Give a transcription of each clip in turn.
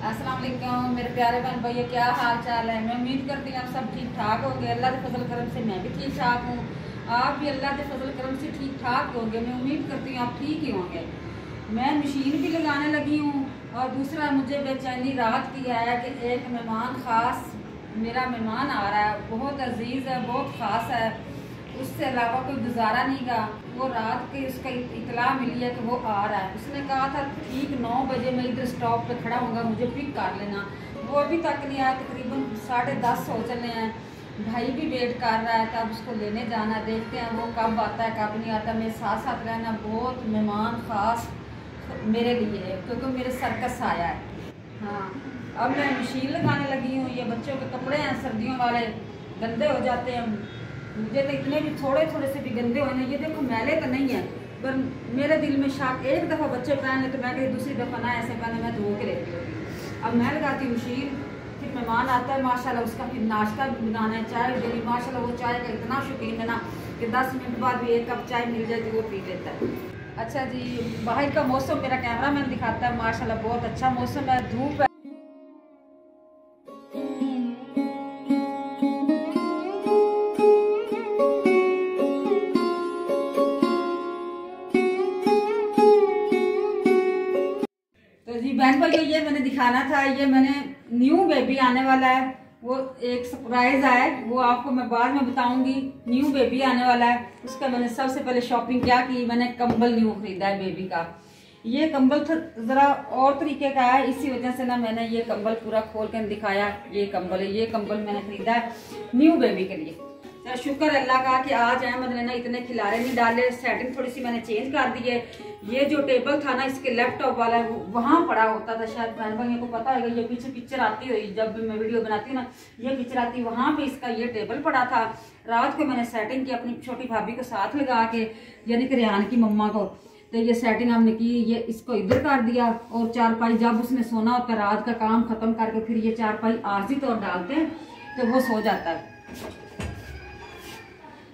अस्सलाम वालेकुम मेरे प्यारे बहन भैया, क्या हाल चाल है। मैं उम्मीद करती हूँ आप सब ठीक ठाक होंगे। अल्लाह के फजल करम से मैं भी ठीक ठाक हूँ। आप भी अल्लाह के फजल करम से ठीक ठाक होंगे। मैं उम्मीद करती हूँ आप ठीक ही होंगे। मैं मशीन भी लगाने लगी हूँ और दूसरा मुझे बेचैनी रात की है कि एक मेहमान ख़ास मेरा मेहमान आ रहा है, बहुत अजीज़ है, बहुत ख़ास है, उससे अलावा कोई गुजारा नहीं गा। वो रात के उसका इतला मिली है कि वो आ रहा है। उसने कहा था ठीक 9 बजे मैं इधर स्टॉप पे खड़ा होऊंगा, मुझे पिक कर लेना। वो अभी तक नहीं आया, तकरीबन 10:30 हो चले हैं। भाई भी वेट कर रहा है, तब उसको लेने जाना है। देखते हैं वो कब आता है कब नहीं आता। मेरे साथ साथ रहना। बहुत मेहमान ख़ास मेरे लिए है क्योंकि मेरे सर्कस आया है। हाँ, अब मैं मशीन लगाने लगी हूँ। ये बच्चों के कपड़े हैं सर्दियों वाले, गंदे हो जाते हैं। मुझे तो इतने भी थोड़े थोड़े से भी गंदे होने, ये देखो मैले तो नहीं है, पर मेरे दिल में शक। एक दफ़ा बच्चे पहन ले तो मैं कहीं दूसरी दफ़ा ना ऐसे पहने, मैं धो के रहती हूँ। अब मैं लगाती हूँ मशीन, फिर मेहमान आता है माशाल्लाह, उसका फिर नाश्ता भी बनाना है, चाय भी देनी। माशाल्लाह वो चाय का इतना शौकीन है ना कि 10 मिनट बाद भी 1 कप चाय मिल जाए तो वो पी लेता है। अच्छा जी, बाहर का मौसम मेरा कैमरा मैन दिखाता है। माशाल्लाह बहुत अच्छा मौसम है, धूप है। तो जी बहन भाई, ये मैंने दिखाना था। ये मैंने न्यू बेबी आने वाला है, वो एक सरप्राइज है, वो आपको मैं बाद में बताऊंगी। न्यू बेबी आने वाला है, उसका मैंने सबसे पहले शॉपिंग क्या की, मैंने कंबल न्यू खरीदा है बेबी का। ये कंबल जरा और तरीके का है, इसी वजह से ना मैंने ये कंबल पूरा खोल कर दिखाया। ये कंबल है, ये कंबल मैंने खरीदा है न्यू बेबी के लिए। शुक्र अल्लाह का कि आज अहमद ने ना इतने खिलारे नहीं डाले। सेटिंग थोड़ी सी मैंने चेंज कर दी है। ये जो टेबल था ना इसके लैपटॉप वाला, वहाँ पड़ा होता था, शायद बहन भाइयों को पता होगा। ये पीछे पिक्चर आती हुई, जब भी मैं वीडियो बनाती हूँ ना ये पिक्चर आती, वहाँ पे इसका ये टेबल पड़ा था। रात को मैंने सेटिंग की अपनी छोटी भाभी को साथ लगा के, यानी कि रेहान की मम्मा को। तो ये सेटिंग हमने की, ये इसको इधर कर दिया और चारपाई जब उसने सोना होता रात का काम खत्म करके फिर ये चारपाई आरजी तौर डालते हैं तो वो सो जाता है।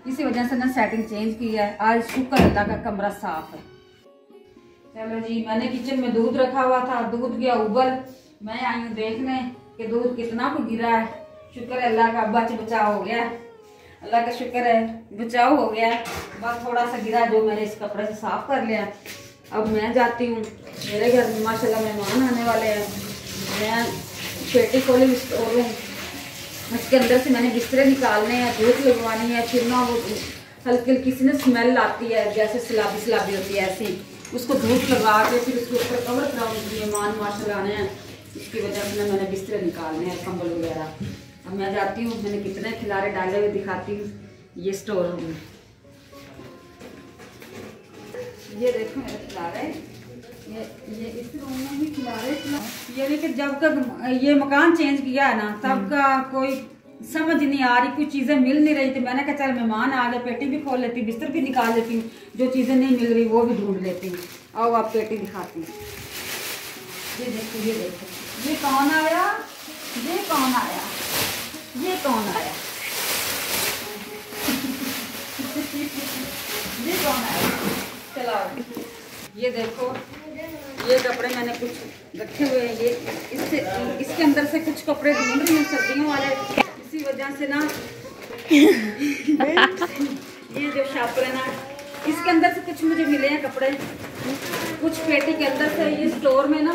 इसी वजह से ना सेटिंग चेंज की है। आज शुक्र अल्लाह का कमरा साफ है। चलो जी, मैंने किचन में दूध रखा हुआ था, दूध गया उबल। मैं आई हूँ देखने कि दूध कितना को गिरा है। शुक्र अल्लाह का बच बचाव हो गया, अल्लाह का शुक्र है, बचाव हो गया। बस थोड़ा सा गिरा जो मैंने इस कपड़े से साफ कर लिया। अब मैं जाती हूँ, मेरे घर में माशाल्लाह मेहमान आने वाले हैं। मैं पेटी खोली स्टोर रूम, उसके अंदर से मैंने बिस्तरे निकालने हैं, धूप लगवानी है। फिर ना वो हल्की हल्की सी ना स्मेल आती है, जैसे सलाबी सलाबी होती है ऐसी, उसको धूप लगा के फिर उसके ऊपर कवर कराऊंगी। मेहमान माशाल्लाह आने हैं, इसकी वजह से ना मैंने बिस्तरे निकालने हैं, कंबल वगैरह। अब मैं जाती हूँ, मैंने कितने खिलारे डाले हुए दिखाती हूँ। ये स्टोर रूम, ये देखो मेरे खिलारे, ये इस रूम में भी खिलारे। ये देखिए, जब तक ये मकान चेंज किया है ना तब का कोई समझ नहीं आ रही, कुछ चीजें मिल नहीं रही थी। मैंने कहा चल मेहमान आ गए, पेटी भी खोल लेती, बिस्तर भी निकाल लेती हूँ, जो चीजें नहीं मिल रही वो भी ढूंढ लेती हूँ। आओ आप पेटी दिखाती हूँ। ये देखो, ये देखो, ये कौन आया, ये कौन आया, ये कौन आया, ये कौन आया। चलो ये देखो, ये कपड़े मैंने कुछ रखे हुए हैं। ये इसके अंदर से कुछ कपड़े ढूंढ रही हूँ सर्दियों वाले, इसी वजह से ना ये जो शापर है ना इसके अंदर से कुछ मुझे मिले हैं कपड़े, कुछ पेटी के अंदर से। ये स्टोर में ना,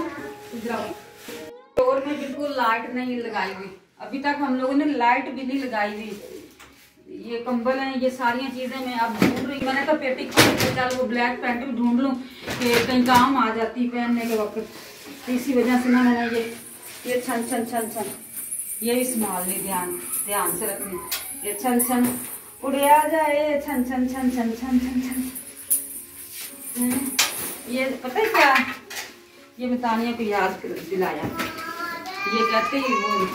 स्टोर में बिल्कुल लाइट नहीं लगाई हुई, अभी तक हम लोगों ने लाइट भी नहीं लगाई हुई। ये कंबल है, ये सारी चीजें मैं अब ढूंढ रही। मैंने कहा पेटी खोल के चल वो ब्लैक पैंट भी ढूंढ लूँ कि कहीं काम आ जाती पहनने के वक्त। तो इसी वजह से ना मैंने ये छन छन छन छन ये भी संभाल ली, ध्यान से रखनी। ये छन छन उड़े आ जाए, छन छन छन छन छन छन छन। ये पता है क्या, ये मैं तानिया को याद दिलाया। ये कहती वो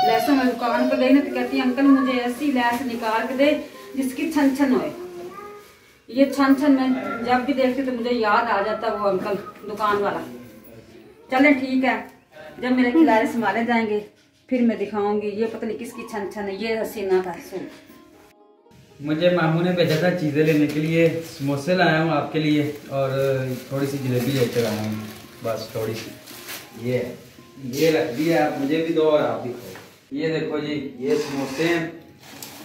लहसुन में दुकान पर गई ना तो कहती अंकल मुझे ऐसी लैस निकाल के दे जिसकी छन छन होए। ये छन छन में जब भी देखती तो मुझे याद आ जाता वो अंकल दुकान वाला। चले ठीक है, जब मेरे खिलारे संभाले जाएंगे फिर मैं दिखाऊंगी। ये पता नहीं किसकी छन छन है। ये हसीना का सूट मुझे मामू ने भेजा था चीज़ें लेने के लिए, समोसे लाया हूँ आपके लिए और थोड़ी सी जलेबी लेकर आया हूँ, बस थोड़ी सी। ये ये रख दिया, मुझे भी दो और आप भी खाओ। ये देखो जी, ये समोसे हैं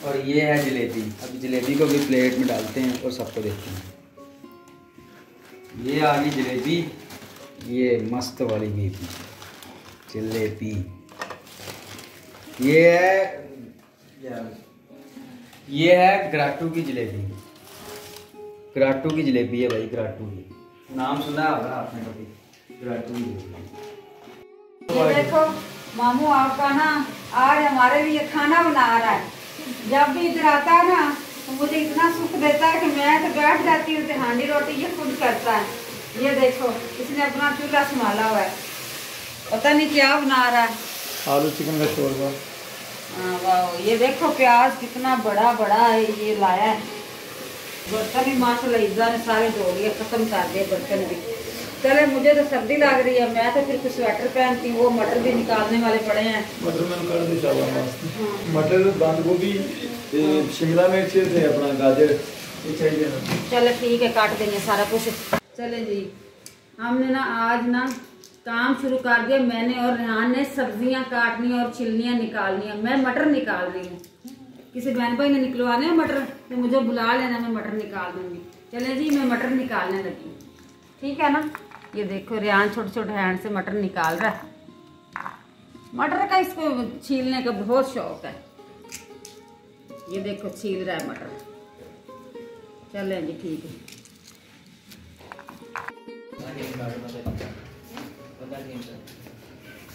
और ये है जलेबी। अब जलेबी को भी प्लेट में डालते हैं और सबको देखते हैं। ये आ गई जलेबी, ये मस्त वाली बेबी जलेबी। ये है गराटू की जलेबी। गराटू की जलेबी है भाई, गराटू की। नाम सुना होगा आपने कभी, गराटू की जलेबी। ये देखो मामू आपका ना आज हमारे लिए खाना बना रहा है। जब भी इधर आता है ना तो मुझे इतना सुख देता है कि मैं तो बैठ जाती हूँ। हांडी रोटी ये खुद करता है। ये देखो इसने अपना चूल्हा संभाला हुआ है, पता नहीं क्या बना रहा है। आलू चिकन का शोरबा। हाँ वाह, ये देखो प्याज कितना बड़ा बड़ा है ये लाया है। बर्तन भी माशाल्लाह इज्जा ने सारे धो लिए, खत्म कर दिए बर्तन भी। चले मुझे तो सर्दी लग रही है, मैं तो फिर कुछ स्वेटर पहनती हूँ। वो मटर भी निकालने वाले पड़े हैं। मटर मैंने कर दी चावल मटर बंद गोभी शिमला मिर्च थे अपना गाजर ये चाहिए ना। चले ठीक है, काट देंगे सारा कुछ। चले जी, हमने ना आज ना काम शुरू कर दिया। मैंने और रेहान ने सब्जियां काटनी और छिलनियां निकालनी है। मैं मटर निकाल रही हूँ। किसी बहन भाई ने निकलवाने हैं मटर तो मुझे बुला लेना, मैं मटर निकाल दूंगी। चले जी, मैं मटर निकालने लगी, ठीक है ना। ये देखो रेहान छोटे छोटे हैंड से मटर निकाल रहा है। मटर का इसको छीलने का बहुत शौक है। ये देखो छील रहा है मटर। चले जी ठीक है।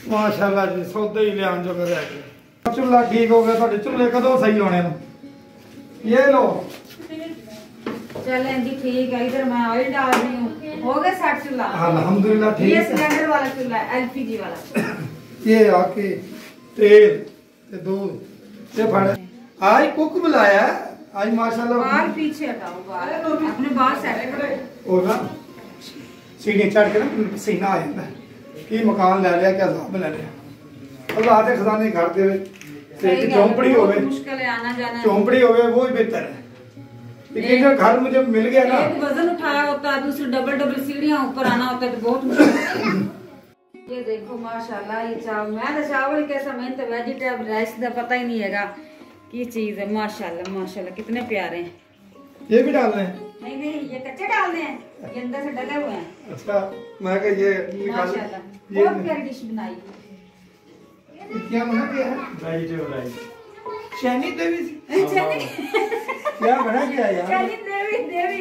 माशाल्लाह जी, सौदा ही लियान जो रह गया। चूल्हा ठीक हो गया। ਤੁਹਾਡੇ चूल्हे कदों सही होने ਨੂੰ? ये लो। चलें जी ठीक है। इधर मैं ऑयल डाल रही हूँ। हो गया 60 चूल्हा? अल्हम्दुलिल्लाह ठीक ये है। सिलेंडर वाला चूल्हा है, एलपीजी वाला। ये आके तेल ते दूध ये फड़ आज कुक बुलाया आज माशाल्लाह। बाल पीछे हटाओ, बाल अपने बाल सेट करो। और ना सीढ़ी चढ़ के ना पसीना आ जाता है कि मकान ले लिया, क्या साहब ले लिया। अब आते खजाने घर दे चौंपड़ी हो गए, मुश्किल है आना जाना। चौंपड़ी हो गए वो ही बेहतर है। लेकिन जो घर मुझे मिल गया ना, एक वजन उठाया होता है, दूसरी डबल डबल सीढ़ियां ऊपर आना होता है तो बहुत मुश्किल। ये देखो माशाल्लाह, ये चावल मैं तो चावल कैसा, मैं तो वेजिटेबल राइस का पता ही नहीं है की चीज है। माशाल्लाह माशाल्लाह कितने प्यारे हैं। ये भी डाल रहे हैं? नहीं नहीं, ये कच्चे डालने हैं, ये अंदर से डले हुए हैं। अच्छा, मैं कह ये माशाल्लाह ये बहुत प्यारी डिश बनाई। क्या बना क्या है? वेजिटेबल राइस शैनी देवी क्या बना क्या यार? शैनी देवी देवी।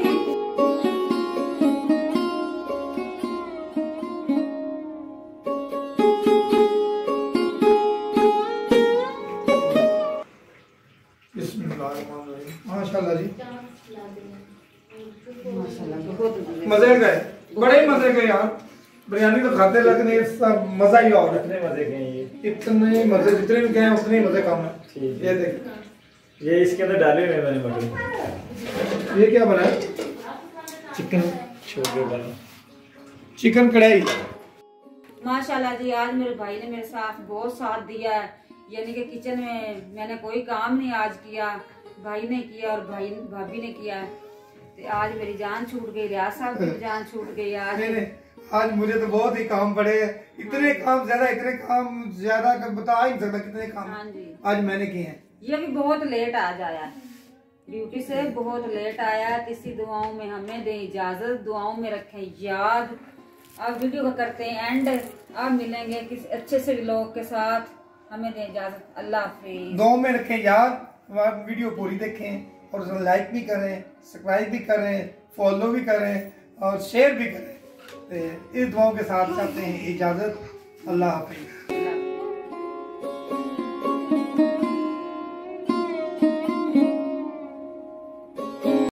माशाल्लाह जी, माशाल्लाह बहुत मजे गए, बड़े मजे गए यार। बिरयानी तो खाते लगने सब मजा ही और कितने मजे गए ये, इतने मजे जितने भी गए उतने मजे कम है। ये देख, ये इसके अंदर डाले हुए मैंने मटर। ये क्या बना है? चिकन छोले वाला, चिकन कढ़ाई। माशाल्लाह जी, आज मेरे भाई ने मेरे साथ बहुत साथ दिया है। यानी कि किचन में मैंने कोई काम नहीं आज किया, भाई ने किया और भाभी ने किया। तो आज मेरी जान छूट गई, रियाज साहब की जान छूट गई आज मुझे तो बहुत ही काम पड़े, इतने काम ज्यादा बता ही नहीं सकता कितने काम हाँ जी आज मैंने किए हैं। ये भी बहुत लेट आज आया, ड्यूटी से बहुत लेट आया। किसी दुआओं में हमें दे इजाजत, दुआओं में रखें याद। अब वीडियो को करते हैं एंड, अब मिलेंगे किसी अच्छे से लोग के साथ। हमें दे इजाजत, अल्लाह हाफिज। दुआओं में रखें याद। वीडियो पूरी देखें और लाइक भी करें, सब्सक्राइब भी करें, फॉलो भी करें और शेयर भी करें। इस दुआओं के साथ चाहते हैं इजाजत, अल्लाह हाफिज।